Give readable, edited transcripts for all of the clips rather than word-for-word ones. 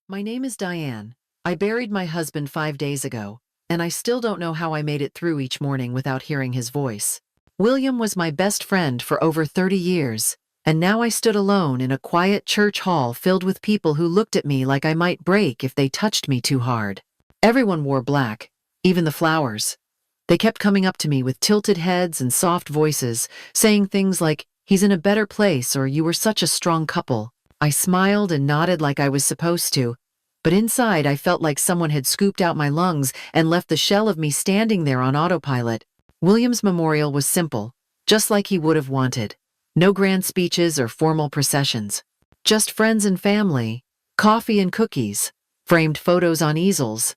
My name is Diane. I buried my husband 5 days ago, and I still don't know how I made it through each morning without hearing his voice. William was my best friend for over 30 years, and now I stood alone in a quiet church hall filled with people who looked at me like I might break if they touched me too hard. Everyone wore black, even the flowers. They kept coming up to me with tilted heads and soft voices, saying things like, "He's in a better place," or "You were such a strong couple." I smiled and nodded like I was supposed to, but inside I felt like someone had scooped out my lungs and left the shell of me standing there on autopilot. William's memorial was simple, just like he would have wanted. No grand speeches or formal processions. Just friends and family, coffee and cookies, framed photos on easels,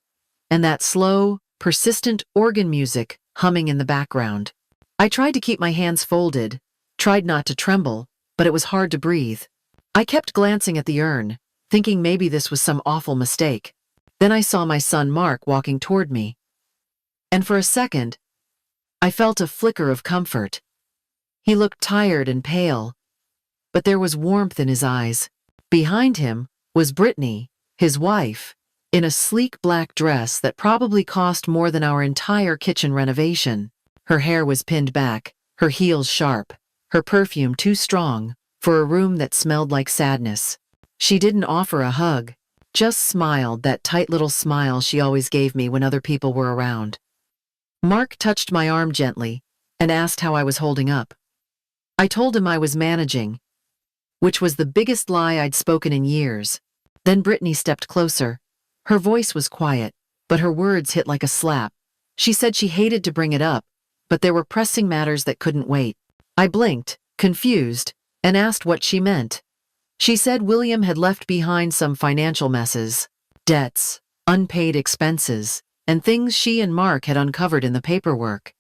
and that slow, persistent organ music humming in the background. I tried to keep my hands folded, tried not to tremble, but it was hard to breathe. I kept glancing at the urn, thinking maybe this was some awful mistake. Then I saw my son Mark walking toward me. And for a second, I felt a flicker of comfort. He looked tired and pale, but there was warmth in his eyes. Behind him was Brittany, his wife, in a sleek black dress that probably cost more than our entire kitchen renovation. Her hair was pinned back, her heels sharp, her perfume too strong for a room that smelled like sadness. She didn't offer a hug, just smiled, that tight little smile she always gave me when other people were around. Mark touched my arm gently and asked how I was holding up. I told him I was managing, which was the biggest lie I'd spoken in years. Then Brittany stepped closer. Her voice was quiet, but her words hit like a slap. She said she hated to bring it up, but there were pressing matters that couldn't wait. I blinked, confused, and asked what she meant. She said William had left behind some financial messes, debts, unpaid expenses, and things she and Mark had uncovered in the paperwork.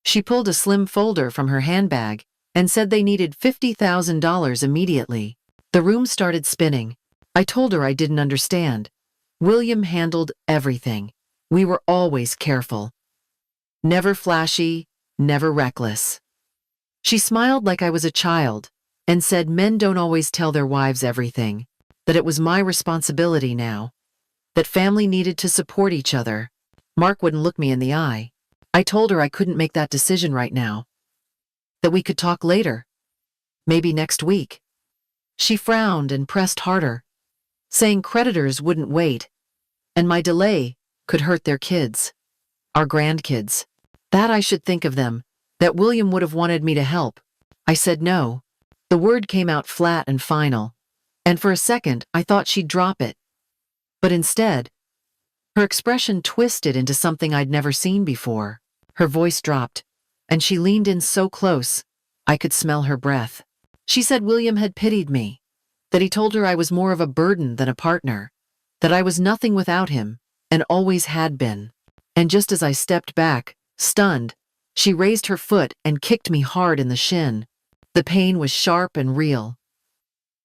She pulled a slim folder from her handbag and said they needed $50,000 immediately. The room started spinning. I told her I didn't understand. William handled everything. We were always careful. Never flashy, never reckless. She smiled like I was a child and said men don't always tell their wives everything, that it was my responsibility now, that family needed to support each other. Mark wouldn't look me in the eye. I told her I couldn't make that decision right now, that we could talk later, maybe next week. She frowned and pressed harder, saying creditors wouldn't wait, and my delay could hurt their kids, our grandkids. That I should think of them, that William would have wanted me to help. I said no. The word came out flat and final, and for a second I thought she'd drop it. But instead, her expression twisted into something I'd never seen before. Her voice dropped, and she leaned in so close, I could smell her breath. She said William had pitied me, that he told her I was more of a burden than a partner, that I was nothing without him, and always had been. And just as I stepped back, stunned, she raised her foot and kicked me hard in the shin. The pain was sharp and real.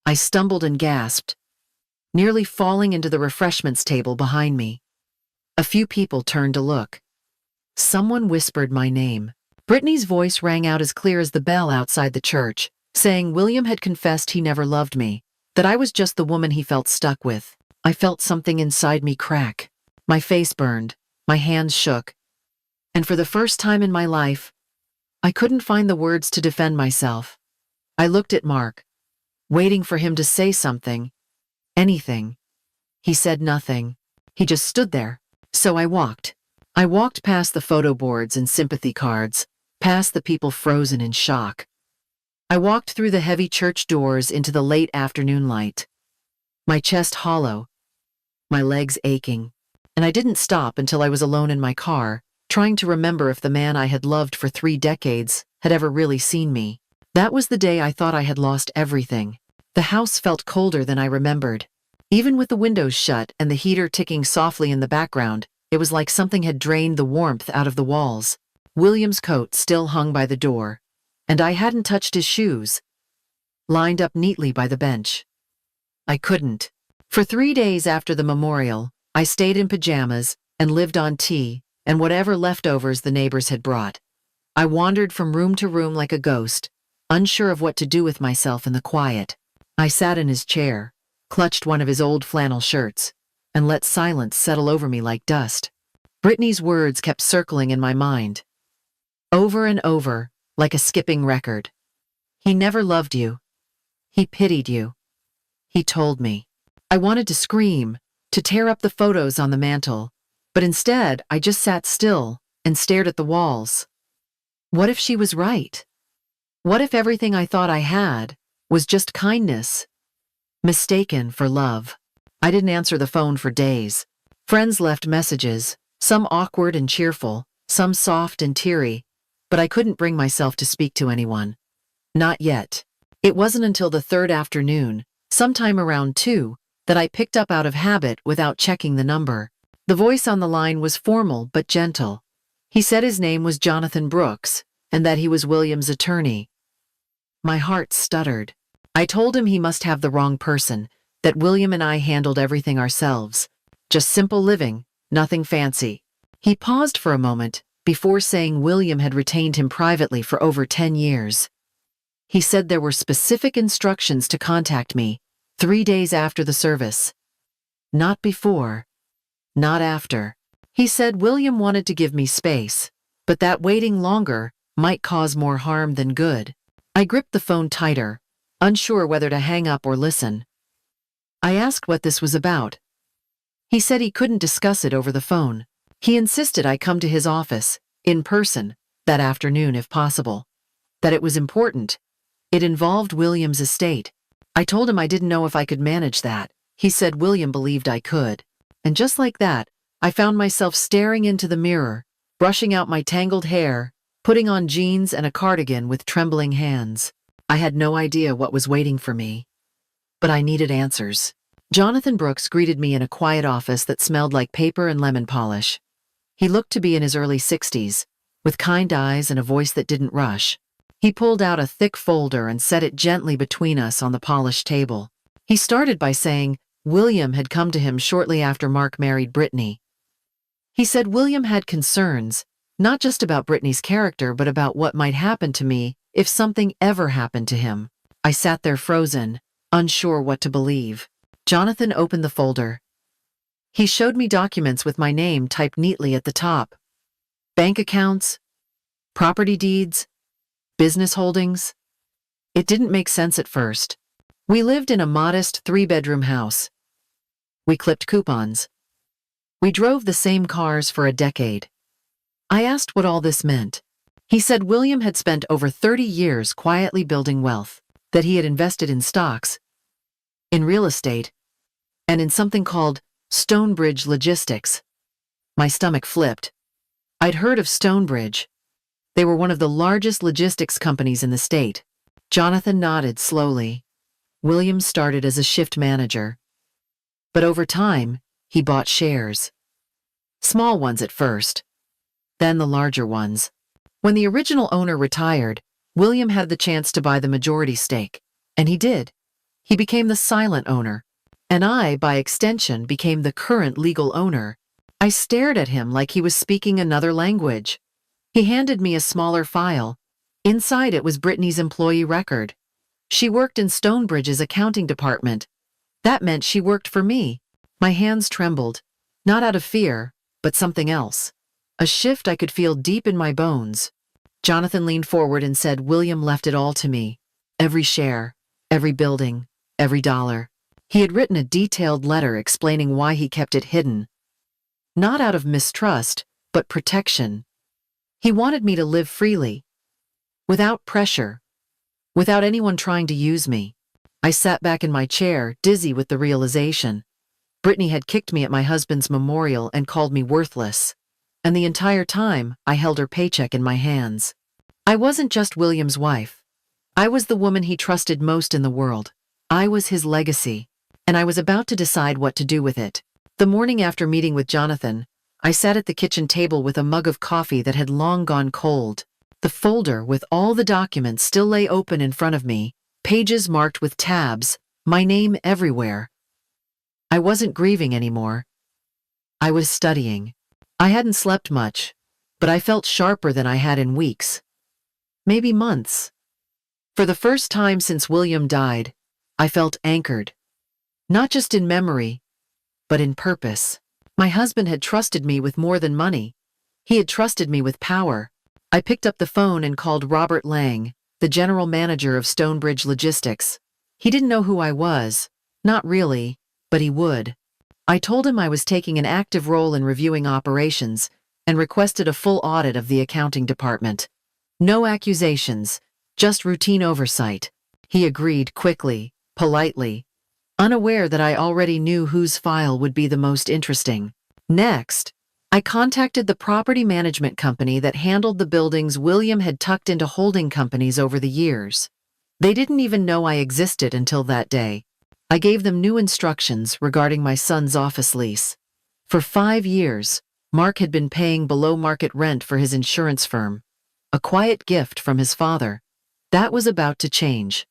I stumbled and gasped, nearly falling into the refreshments table behind me. A few people turned to look. Someone whispered my name. Brittany's voice rang out as clear as the bell outside the church, saying William had confessed he never loved me, that I was just the woman he felt stuck with. I felt something inside me crack. My face burned, my hands shook, and for the first time in my life, I couldn't find the words to defend myself. I looked at Mark, waiting for him to say something, anything. He said nothing. He just stood there. So I walked. I walked past the photo boards and sympathy cards, past the people frozen in shock. I walked through the heavy church doors into the late afternoon light, my chest hollow, my legs aching, and I didn't stop until I was alone in my car, trying to remember if the man I had loved for 3 decades had ever really seen me. That was the day I thought I had lost everything. The house felt colder than I remembered. Even with the windows shut and the heater ticking softly in the background, it was like something had drained the warmth out of the walls. William's coat still hung by the door, and I hadn't touched his shoes, lined up neatly by the bench. I couldn't. For 3 days after the memorial, I stayed in pajamas and lived on tea and whatever leftovers the neighbors had brought. I wandered from room to room like a ghost, unsure of what to do with myself in the quiet. I sat in his chair, clutched one of his old flannel shirts, and let silence settle over me like dust. Brittany's words kept circling in my mind, over and over, like a skipping record. He never loved you. He pitied you. He told me. I wanted to scream, to tear up the photos on the mantel, but instead I just sat still and stared at the walls. What if she was right? What if everything I thought I had was just kindness, mistaken for love? I didn't answer the phone for days. Friends left messages, some awkward and cheerful, some soft and teary, but I couldn't bring myself to speak to anyone. Not yet. It wasn't until the third afternoon, sometime around 2, that I picked up out of habit without checking the number. The voice on the line was formal but gentle. He said his name was Jonathan Brooks, and that he was William's attorney. My heart stuttered. I told him he must have the wrong person, that William and I handled everything ourselves. Just simple living, nothing fancy. He paused for a moment, before saying William had retained him privately for over 10 years. He said there were specific instructions to contact me 3 days after the service. Not before. Not after. He said William wanted to give me space, but that waiting longer might cause more harm than good. I gripped the phone tighter, unsure whether to hang up or listen. I asked what this was about. He said he couldn't discuss it over the phone. He insisted I come to his office, in person, that afternoon if possible. That it was important. It involved William's estate. I told him I didn't know if I could manage that. He said William believed I could. And just like that, I found myself staring into the mirror, brushing out my tangled hair, putting on jeans and a cardigan with trembling hands. I had no idea what was waiting for me. But I needed answers. Jonathan Brooks greeted me in a quiet office that smelled like paper and lemon polish. He looked to be in his early 60s, with kind eyes and a voice that didn't rush. He pulled out a thick folder and set it gently between us on the polished table. He started by saying William had come to him shortly after Mark married Brittany. He said William had concerns, not just about Brittany's character but about what might happen to me if something ever happened to him. I sat there frozen, unsure what to believe. Jonathan opened the folder. He showed me documents with my name typed neatly at the top. Bank accounts, property deeds, business holdings. It didn't make sense at first. We lived in a modest 3-bedroom house. We clipped coupons. We drove the same cars for a decade. I asked what all this meant. He said William had spent over 30 years quietly building wealth, that he had invested in stocks, in real estate, and in something called Stonebridge Logistics. My stomach flipped. I'd heard of Stonebridge. They were one of the largest logistics companies in the state. Jonathan nodded slowly. William started as a shift manager. But over time, he bought shares. Small ones at first, then the larger ones. When the original owner retired, William had the chance to buy the majority stake, and he did. He became the silent owner, and I, by extension, became the current legal owner. I stared at him like he was speaking another language. He handed me a smaller file. Inside it was Brittany's employee record. She worked in Stonebridge's accounting department. That meant she worked for me. My hands trembled, not out of fear, but something else. A shift I could feel deep in my bones. Jonathan leaned forward and said William left it all to me. Every share, every building, every dollar. He had written a detailed letter explaining why he kept it hidden. Not out of mistrust, but protection. He wanted me to live freely, without pressure, without anyone trying to use me. I sat back in my chair, dizzy with the realization. Brittany had kicked me at my husband's memorial and called me worthless. And the entire time, I held her paycheck in my hands. I wasn't just William's wife. I was the woman he trusted most in the world. I was his legacy, and I was about to decide what to do with it. The morning after meeting with Jonathan, I sat at the kitchen table with a mug of coffee that had long gone cold. The folder with all the documents still lay open in front of me, pages marked with tabs, my name everywhere. I wasn't grieving anymore. I was studying. I hadn't slept much, but I felt sharper than I had in weeks. Maybe months. For the first time since William died, I felt anchored. Not just in memory, but in purpose. My husband had trusted me with more than money. He had trusted me with power. I picked up the phone and called Robert Lang, the general manager of Stonebridge Logistics. He didn't know who I was. Not really, but he would. I told him I was taking an active role in reviewing operations and requested a full audit of the accounting department. No accusations, just routine oversight. He agreed quickly, politely, unaware that I already knew whose file would be the most interesting. Next, I contacted the property management company that handled the buildings William had tucked into holding companies over the years. They didn't even know I existed until that day. I gave them new instructions regarding my son's office lease. For 5 years, Mark had been paying below-market rent for his insurance firm, a quiet gift from his father. That was about to change.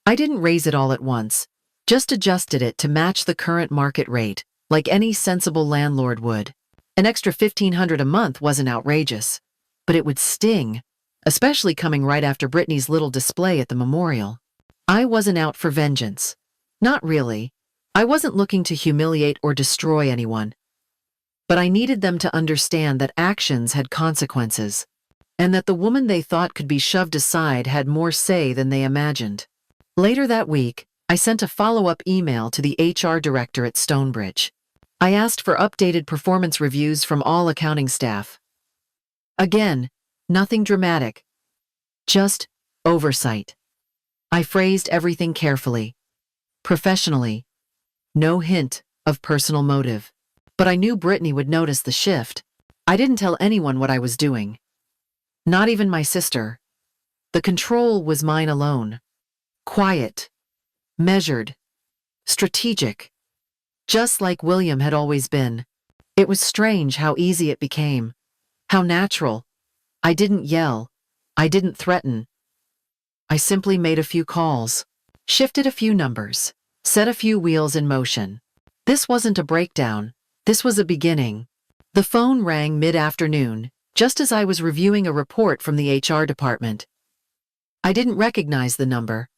I didn't raise it all at once, just adjusted it to match the current market rate, like any sensible landlord would. An extra $1,500 a month wasn't outrageous, but it would sting, especially coming right after Brittany's little display at the memorial. I wasn't out for vengeance. Not really. I wasn't looking to humiliate or destroy anyone. But I needed them to understand that actions had consequences, and that the woman they thought could be shoved aside had more say than they imagined. Later that week, I sent a follow-up email to the HR director at Stonebridge. I asked for updated performance reviews from all accounting staff. Again, nothing dramatic, just oversight. I phrased everything carefully, professionally, no hint of personal motive. But I knew Brittany would notice the shift. I didn't tell anyone what I was doing. Not even my sister. The control was mine alone. Quiet, measured, strategic. Just like William had always been. It was strange how easy it became. How natural. I didn't yell. I didn't threaten. I simply made a few calls, shifted a few numbers, set a few wheels in motion. This wasn't a breakdown. This was a beginning. The phone rang mid-afternoon, just as I was reviewing a report from the HR department. I didn't recognize the number,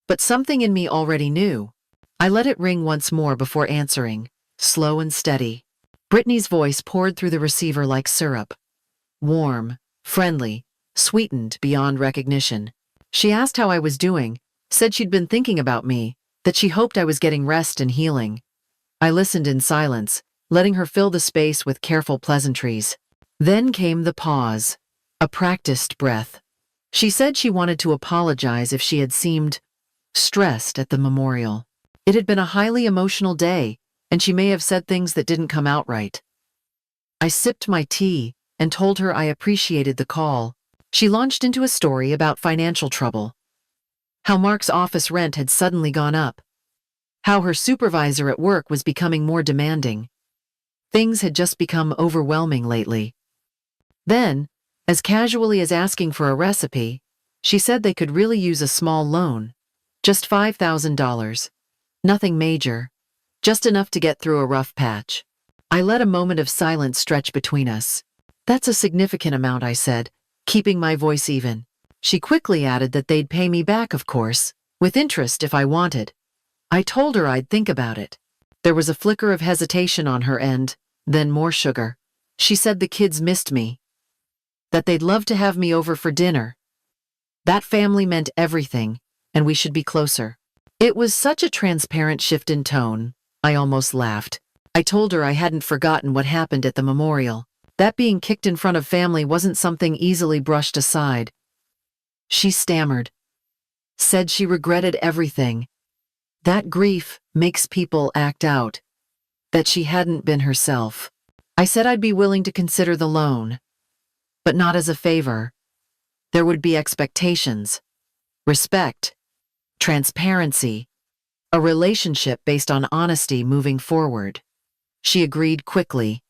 but something in me already knew. I let it ring once more before answering, slow and steady. Brittany's voice poured through the receiver like syrup. Warm, friendly, sweetened beyond recognition. She asked how I was doing, said she'd been thinking about me, that she hoped I was getting rest and healing. I listened in silence, letting her fill the space with careful pleasantries. Then came the pause, a practiced breath. She said she wanted to apologize if she had seemed stressed at the memorial. It had been a highly emotional day, and she may have said things that didn't come out right. I sipped my tea and told her I appreciated the call. She launched into a story about financial trouble. How Mark's office rent had suddenly gone up. How her supervisor at work was becoming more demanding. Things had just become overwhelming lately. Then, as casually as asking for a recipe, she said they could really use a small loan. Just $5,000. Nothing major. Just enough to get through a rough patch. I let a moment of silence stretch between us. That's a significant amount, I said, keeping my voice even. She quickly added that they'd pay me back, of course, with interest if I wanted. I told her I'd think about it. There was a flicker of hesitation on her end, then more sugar. She said the kids missed me. That they'd love to have me over for dinner. That family meant everything, and we should be closer. It was such a transparent shift in tone, I almost laughed. I told her I hadn't forgotten what happened at the memorial. That being kicked in front of family wasn't something easily brushed aside. She stammered. Said she regretted everything. That grief makes people act out. That she hadn't been herself. I said I'd be willing to consider the loan. But not as a favor. There would be expectations. Respect. Transparency. A relationship based on honesty moving forward. She agreed quickly.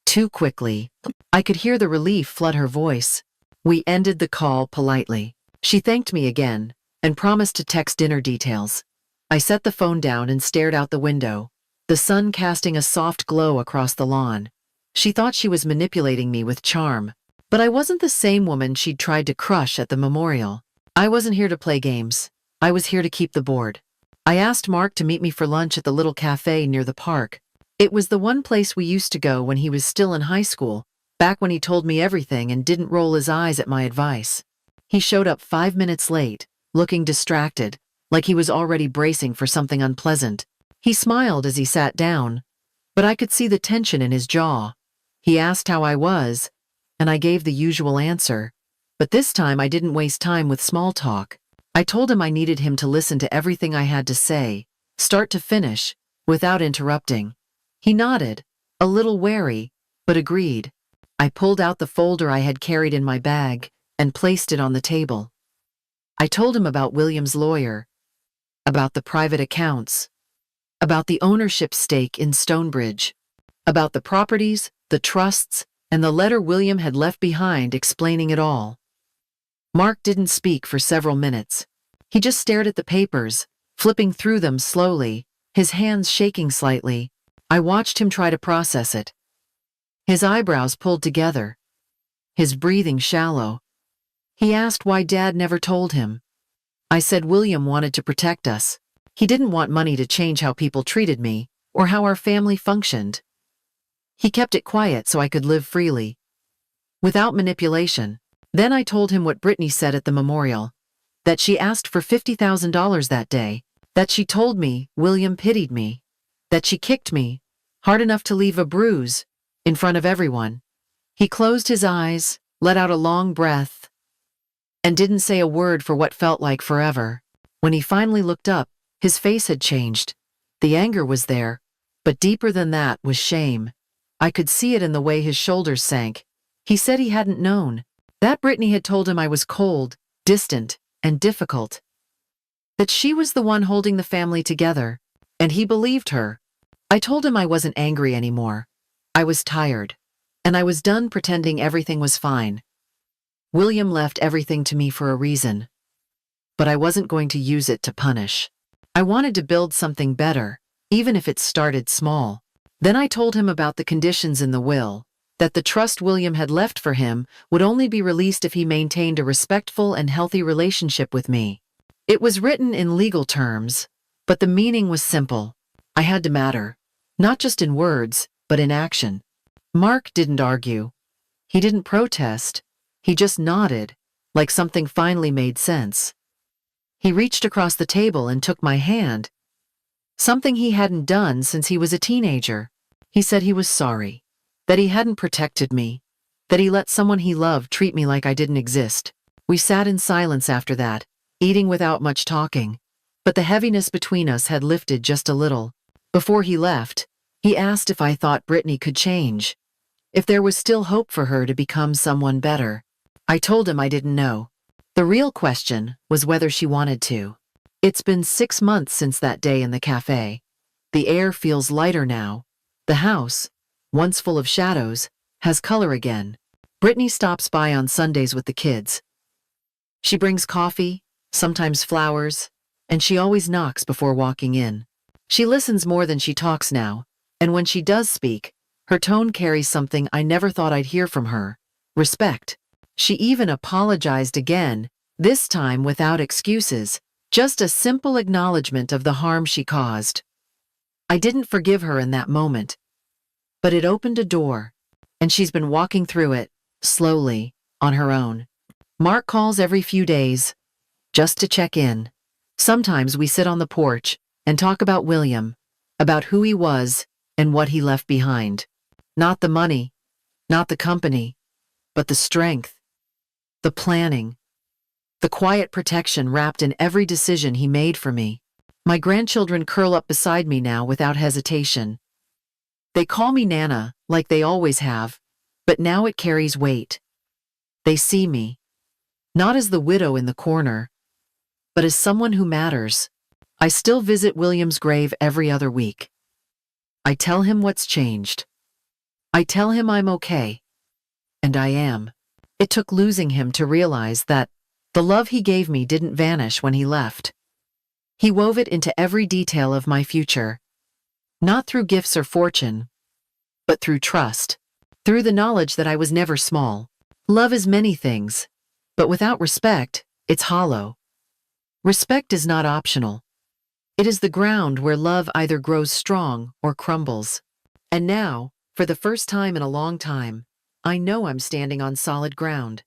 Too quickly. I could hear the relief flood her voice. We ended the call politely. She thanked me again and promised to text dinner details. I set the phone down and stared out the window, the sun casting a soft glow across the lawn. She thought she was manipulating me with charm, but I wasn't the same woman she'd tried to crush at the memorial. I wasn't here to play games. I was here to keep the board. I asked Mark to meet me for lunch at the little cafe near the park. It was the one place we used to go when he was still in high school, back when he told me everything and didn't roll his eyes at my advice. He showed up 5 minutes late, looking distracted, like he was already bracing for something unpleasant. He smiled as he sat down, but I could see the tension in his jaw. He asked how I was, and I gave the usual answer. But this time I didn't waste time with small talk. I told him I needed him to listen to everything I had to say, start to finish, without interrupting. He nodded, a little wary, but agreed. I pulled out the folder I had carried in my bag and placed it on the table. I told him about William's lawyer, about the private accounts, about the ownership stake in Stonebridge, about the properties, the trusts, and the letter William had left behind explaining it all. Mark didn't speak for several minutes. He just stared at the papers, flipping through them slowly, his hands shaking slightly. I watched him try to process it. His eyebrows pulled together, his breathing shallow. He asked why Dad never told him. I said William wanted to protect us. He didn't want money to change how people treated me, or how our family functioned. He kept it quiet so I could live freely, without manipulation. Then I told him what Brittany said at the memorial, that she asked for $50,000 that day, that she told me William pitied me, that she kicked me, hard enough to leave a bruise, in front of everyone. He closed his eyes, let out a long breath, and didn't say a word for what felt like forever. When he finally looked up, his face had changed. The anger was there, but deeper than that was shame. I could see it in the way his shoulders sank. He said he hadn't known, that Brittany had told him I was cold, distant, and difficult. That she was the one holding the family together, and he believed her. I told him I wasn't angry anymore. I was tired, and I was done pretending everything was fine. William left everything to me for a reason, but I wasn't going to use it to punish. I wanted to build something better, even if it started small. Then I told him about the conditions in the will, that the trust William had left for him would only be released if he maintained a respectful and healthy relationship with me. It was written in legal terms, but the meaning was simple. I had to matter, not just in words, but in action. Mark didn't argue. He didn't protest. He just nodded, like something finally made sense. He reached across the table and took my hand, something he hadn't done since he was a teenager. He said he was sorry, that he hadn't protected me, that he let someone he loved treat me like I didn't exist. We sat in silence after that, eating without much talking, but the heaviness between us had lifted just a little. Before he left, he asked if I thought Brittany could change, if there was still hope for her to become someone better. I told him I didn't know. The real question was whether she wanted to. It's been 6 months since that day in the cafe. The air feels lighter now. The house, once full of shadows, has color again. Brittany stops by on Sundays with the kids. She brings coffee, sometimes flowers, and she always knocks before walking in. She listens more than she talks now, and when she does speak, her tone carries something I never thought I'd hear from her: respect. She even apologized again, this time without excuses, just a simple acknowledgement of the harm she caused. I didn't forgive her in that moment, but it opened a door, and she's been walking through it, slowly, on her own. Mark calls every few days, just to check in. Sometimes we sit on the porch and talk about William, about who he was and what he left behind. Not the money, not the company, but the strength, the planning, the quiet protection wrapped in every decision he made for me. My grandchildren curl up beside me now without hesitation. They call me Nana, like they always have, but now it carries weight. They see me, not as the widow in the corner, but as someone who matters. I still visit William's grave every other week. I tell him what's changed. I tell him I'm okay. And I am. It took losing him to realize that the love he gave me didn't vanish when he left. He wove it into every detail of my future, not through gifts or fortune, but through trust, through the knowledge that I was never small. Love is many things, but without respect, it's hollow. Respect is not optional. It is the ground where love either grows strong or crumbles. And now, for the first time in a long time, I know I'm standing on solid ground.